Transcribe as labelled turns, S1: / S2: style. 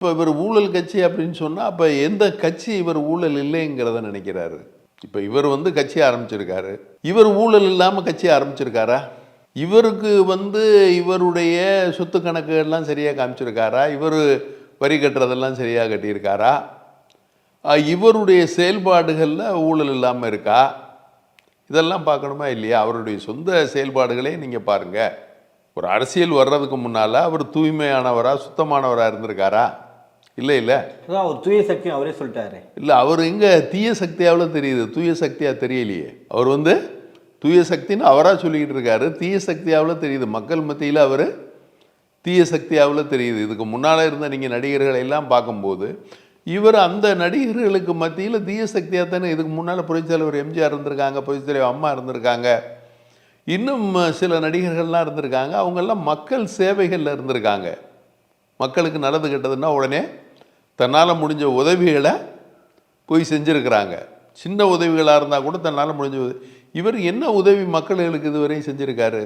S1: இப்போ இவர் ஊழல் கட்சி அப்படின்னு சொன்னால் அப்போ எந்த கட்சி இவர் ஊழல் இல்லைங்கிறத நினைக்கிறாரு? இப்போ இவர் கட்சி ஆரம்பிச்சிருக்காரு, இவர் ஊழல் இல்லாமல் கட்சி ஆரம்பிச்சிருக்காரா? இவருக்கு இவருடைய சொத்து கணக்குகள்லாம் சரியாக காமிச்சிருக்காரா? இவர் வரி கட்டுறதெல்லாம் சரியாக கட்டியிருக்காரா? இவருடைய செயல்பாடுகளில் ஊழல் இல்லாமல் இருக்கா? இதெல்லாம் பார்க்கணுமா இல்லையா? அவருடைய சொந்த செயல்பாடுகளே நீங்கள் பாருங்கள். ஒரு அரசியல் வர்றதுக்கு முன்னால் அவர் தூய்மையானவரா சுத்தமானவராக இருந்திருக்காரா? இல்லை இல்லை,
S2: அவர் தூய சக்தி அவரே சொல்லிட்டாரு.
S1: இல்லை, அவர் எங்கே தீய சக்தியாவில் தெரியுது, தூய சக்தியாக தெரியலையே. அவர் தூய சக்தின்னு அவராக சொல்லிக்கிட்டு இருக்காரு, தீய சக்தியாவில் தெரியுது. மக்கள் மத்தியில் அவர் தீய சக்தியாவில் தெரியுது. இதுக்கு முன்னால் இருந்த நீங்கள் நடிகர்களை எல்லாம் பார்க்கும்போது இவர் அந்த நடிகர்களுக்கு மத்தியில் தீய சக்தியாக தானே. இதுக்கு முன்னால் புரட்சித்தலைவர் எம்ஜிஆர் இருந்திருக்காங்க, புரட்சித்தலைவர் அம்மா இருந்திருக்காங்க, இன்னும் சில நடிகர்கள்லாம் இருந்திருக்காங்க. அவங்கெல்லாம் மக்கள் சேவைகளில் இருந்திருக்காங்க. மக்களுக்கு நல்லது கெட்டதுன்னா உடனே தன்னால் முடிஞ்ச உதவிகளை போய் செஞ்சுருக்கிறாங்க. சின்ன உதவிகளாக இருந்தால் கூட தன்னால் முடிஞ்ச இவர் என்ன உதவி மக்களுக்கு இதுவரையும் செஞ்சுருக்காரு?